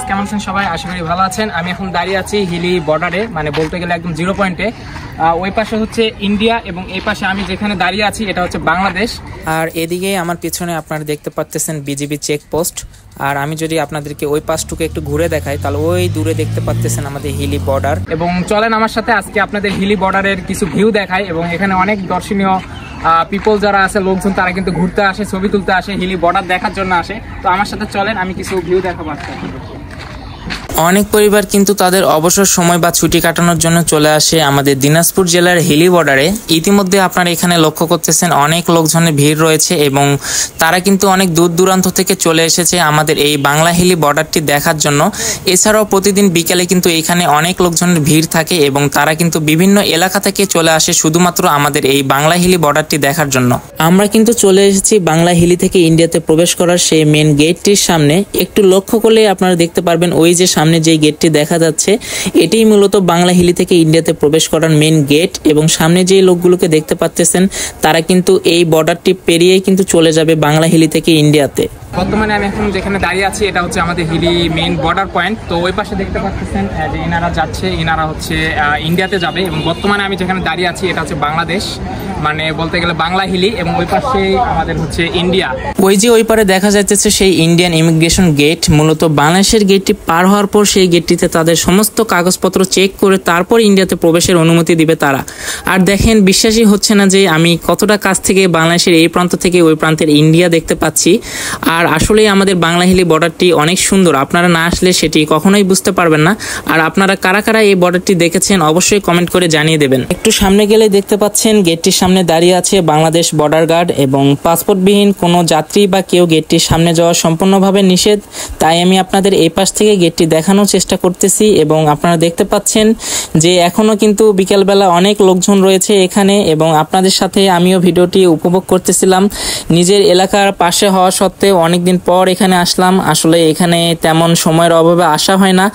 কেমন আছেন সবাই? আশা করি ভালো আছেন। আমি এখন দাঁড়িয়ে আছি হিলি বর্ডারে, মানে বলতে গেলে একদম জিরো পয়েন্টে। ওই পাশে হচ্ছে ইন্ডিয়া এবং এই পাশে আমি যেখানে দাঁড়িয়ে আছি এটা হচ্ছে বাংলাদেশ। আর এদিকে আমার পিছনে আপনারা দেখতে পাচ্ছেন বিজিবি চেকপোস্ট। আর আমি যদি আপনাদেরকে ওই পাশটুকু একটু ঘুরে দেখাই তাহলে ওই দূরে দেখতে পাচ্ছেন আমাদের হিলি বর্ডার। এবং চলেন আমার সাথে আজকে আপনাদের হিলি বর্ডারের কিছু ভিউ দেখাই। এবং এখানে অনেক দর্শনীয় পিপল যারা আছে, লোকজন, তারা কিন্তু ঘুরতে আসে, ছবি তুলতে আসে, হিলি বর্ডার দেখার জন্য আসে। তো আমার সাথে চলেন, আমি কিছু ভিউ দেখাবো আজকে। অনেক পরিবার কিন্তু তাদের অবসর সময় বা ছুটি কাটানোর জন্য চলে আসে আমাদের দিনাজপুর জেলার হিলি বর্ডারে। ইতিমধ্যে আপনারা এখানে লক্ষ্য করতেছেন অনেক লোকজনের ভিড় রয়েছে এবং তারা কিন্তু অনেক দূর দূরান্ত থেকে চলে এসেছে আমাদের এই বাংলা হিলি বর্ডারটি দেখার জন্য। এছাড়াও প্রতিদিন বিকেলে কিন্তু এখানে অনেক লোকজনের ভিড় থাকে এবং তারা কিন্তু বিভিন্ন এলাকা থেকে চলে আসে শুধুমাত্র আমাদের এই বাংলা হিলি বর্ডারটি দেখার জন্য। আমরা কিন্তু চলে এসেছি বাংলা হিলি থেকে ইন্ডিয়াতে প্রবেশ করার সেই মেন গেটটির সামনে। একটু লক্ষ্য করলে আপনারা দেখতে পারবেন ওই যে সামনে যে গেটটি দেখা যাচ্ছে এটাই মূলত বাংলা হিলি থেকে ইন্ডিয়াতে প্রবেশ করার মেন গেট। এবং সামনে যে লোকগুলোকে দেখতে পাচ্ছেন তারা কিন্তু এই বর্ডারটি পেরিয়েই কিন্তু চলে যাবে বাংলা হিলি থেকে ইন্ডিয়াতে। বর্তমানে আমি এখন যেখানে দাঁড়িয়ে আছি এটা হচ্ছে আমাদের হিলি মেইন বর্ডার পয়েন্ট। তো ওই পাশে দেখতে পাচ্ছেন যে ইনারা যাচ্ছে, ইনারা হচ্ছে ইন্ডিয়াতে যাবে। এবং বর্তমানে আমি যেখানে দাঁড়িয়ে আছি এটা হচ্ছে বাংলাদেশ, মানে বলতে গেলে বাংলা হিলি, এবং ওই পাশে আমাদের হচ্ছে ইন্ডিয়া। ওই যে ওই পারে দেখা যাচ্ছে সেই ইন্ডিয়ান ইমিগ্রেশন গেট। মূলত বাংলাদেশের গেটটি পার হওয়ার পর সেই গেটটিতে তাদের সমস্ত কাগজপত্র চেক করে তারপর ইন্ডিয়াতে প্রবেশের অনুমতি দিবে তারা। আর দেখেন, বিশ্বাসই হচ্ছে না যে আমি কতটা কাছ থেকে বাংলাদেশের এই প্রান্ত থেকে ওই প্রান্তের ইন্ডিয়া দেখতে পাচ্ছি। আর আসলে আমাদের বাংলা হিলি বর্ডারটি অনেক সুন্দর, আপনারা না আসলে সেটি কখনোই বুঝতে পারবেন না। আর আপনারা কারা কারা এই বর্ডারটি দেখেছেন অবশ্যই কমেন্ট করে জানিয়ে দেবেন। একটু সামনে গেলে দেখতে পাচ্ছেন গেটটির সামনে দাঁড়িয়ে আছে বাংলাদেশ বর্ডার গার্ড এবং পাসপোর্টবিহীন কোনো যাত্রী বা কেউ গেটটির সামনে যাওয়া সম্পূর্ণভাবে নিষেধ। তাই আমি আপনাদের এই পাশ থেকে গেটটি দেখানোর চেষ্টা করতেছি। এবং আপনারা দেখতে পাচ্ছেন যে এখনো কিন্তু বিকেলবেলা অনেক লোকজন রয়েছে এখানে। এবং আপনাদের সাথে আমিও ভিডিওটি উপভোগ করতেছিলাম। নিজের এলাকার পাশে হওয়া সত্ত্বেও অনেকদিন পর এখানে আসলাম। আসলে এখানে তেমন সময়ের অভাবে আসা হয় না।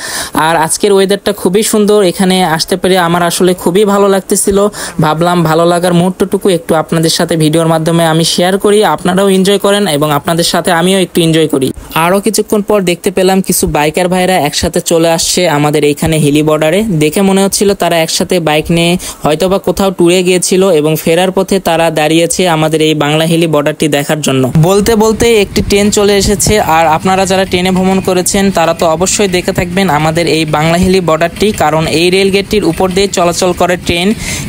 আর আজকের ওয়েদারটা খুবই সুন্দর, এখানে আসতে পেরে আমার আসলে খুবই ভালো লাগতেছিল। ভাবলাম ভালো লাগার মুহূর্তটুকু একটু আপনাদের সাথে ভিডিওর মাধ্যমে আমি শেয়ার করি, আপনারাও এনজয় করেন এবং আপনাদের সাথে আমিও একটু এনজয় করি। আরও কিছুক্ষণ পর দেখতে পেলাম কিছু বাইকার ভাইরা একসাথে চলে আসছে আমাদের এইখানে হিলি বর্ডারে। দেখে মনে হচ্ছিল তারা একসাথে বাইক নিয়ে হয়তোবা কোথাও ট্যুরে গিয়েছিল এবং ফেরার পথে তারা দাঁড়িয়েছে আমাদের এই বাংলা হিলি বর্ডারটি দেখার জন্য। বলতে বলতে একটি ট্রেন চলে এসেছে। আর আপনারা যারা ট্রেনে ভ্রমণ করেছেন তারা তো অবশ্যই দেখে থাকবেন আমাদের এই বাংলা হিলি বর্ডারটি, কারণ এই রেল গেটটির উপর দিয়ে চলাচল করে ট্রেন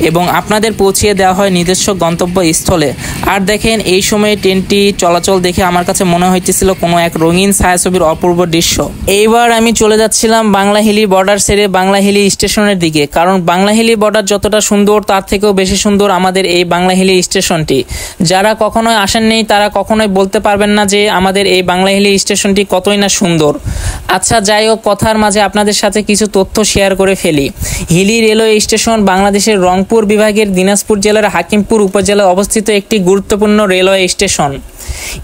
এবং আপনাদের পৌঁছিয়ে দেওয়া হয় নিজস্ব গন্তব্যস্থলে। আর দেখেন, এই সময়ে ট্রেনটি চলাচল দেখে আমার কাছে মনে হইতেছিল কোনো এক রঙিন ছায়াছবির অপূর্ব দৃশ্য। এইবার আমি চলে যাচ্ছিলাম বাংলা হিলি বর্ডার ছেড়ে বাংলা হিলি স্টেশনের দিকে, কারণ বাংলা হিলি বর্ডার যতটা সুন্দর তার থেকেও বেশি সুন্দর আমাদের এই বাংলা হিলি স্টেশনটি। যারা কখনোই আসেননি তারা কখনোই বলতে পারবেন না যে আমাদের এই বাংলা হিলি স্টেশনটি কতই না সুন্দর। আচ্ছা, যাই হোক, কথার মাঝে আপনাদের সাথে কিছু তথ্য শেয়ার করে ফেলি। হিলি রেলওয়ে স্টেশন বাংলাদেশের রংপুর বিভাগের দিনাজপুর জেলার হাকিমপুর উপজেলায় অবস্থিত একটি গুরুত্বপূর্ণ রেলওয়ে স্টেশন।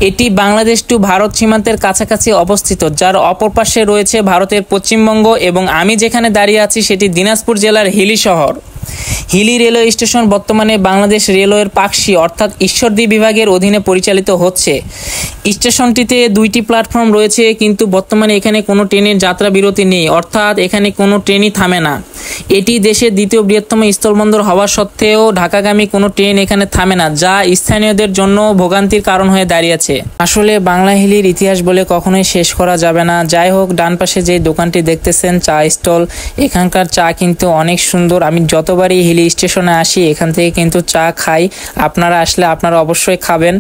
এটি বাংলাদেশ টু ভারত সীমান্তের কাছাকাছি অবস্থিত, যার অপর পাশে রয়েছে ভারতের পশ্চিমবঙ্গ এবং আমি যেখানে দাঁড়িয়ে আছি সেটি দিনাজপুর জেলার হিলি শহর। হিলি রেলওয়ে স্টেশন বর্তমানে বাংলাদেশ রেলওয়ের পাকশি অর্থাৎ ঈশ্বরদী বিভাগের অধীনে পরিচালিত হচ্ছে। স্টেশনটিতে 2টি প্ল্যাটফর্ম রয়েছে, কিন্তু বর্তমানে এখানে কোনো ট্রেনের যাত্রা বিরতি নেই, অর্থাৎ এখানে কোনো ট্রেনই থামে না। এটি দেশের দ্বিতীয় বৃহত্তম স্থলবন্দর হওয়া সত্ত্বেও ঢাকাগামী কোনো ট্রেন এখানে থামে না, যা স্থানীয়দের জন্য ভোগান্তির কারণ হয়ে দাঁড়িয়েছে। আসলে বাংলা হিলির ইতিহাস বলে কখনোই শেষ করা যাবে না। যাই হোক, ডান পাশে যে দোকানটি দেখতেছেন চা স্টল, এখানকার চা কিন্তু অনেক সুন্দর। আমি যতবারই হিলি স্টেশনে আসি এখান থেকে কিন্তু চা খাই। আপনারা আসলে আপনারা অবশ্যই খাবেন।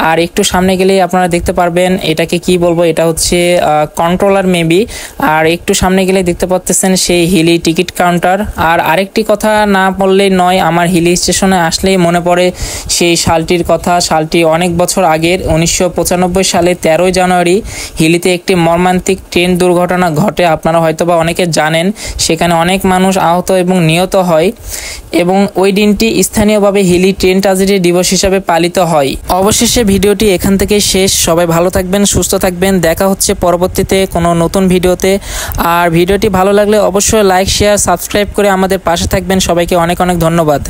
আর একটু সামনে গেলেই আপনারা দেখতে পারবেন, এটাকে কি বলবো, এটা হচ্ছে কন্ট্রোলার মেবি। আর একটু সামনে গেলে দেখতে পাচ্ছেন সেই হিলি টিকিট কাউন্টার। আর আরেকটি কথা না বললেই নয়, আমার হিলি স্টেশনে আসলেই মনে পড়ে সেই সালটির কথা। সালটি অনেক বছর আগের, 1995 সালে 13ই জানুয়ারি হিলিতে একটি মর্মান্তিক ট্রেন দুর্ঘটনা ঘটে। আপনারা হয়তোবা অনেকে জানেন, সেখানে অনেক মানুষ আহত এবং নিহত হয় এবং ওই দিনটি স্থানীয়ভাবে হিলি ট্রেন ট্র্যাজেডি দিবস হিসাবে পালিত হয়। অবশেষে ভিডিওটি এখান থেকে শেষ। সবাই ভালো থাকবেন, সুস্থ থাকবেন। দেখা হচ্ছে পরবর্তীতে কোনো নতুন ভিডিওতে। আর ভিডিওটি ভালো লাগলে অবশ্যই লাইক, শেয়ার, সাবস্ক্রাইব করে আমাদের পাশে থাকবেন। সবাইকে অনেক অনেক ধন্যবাদ।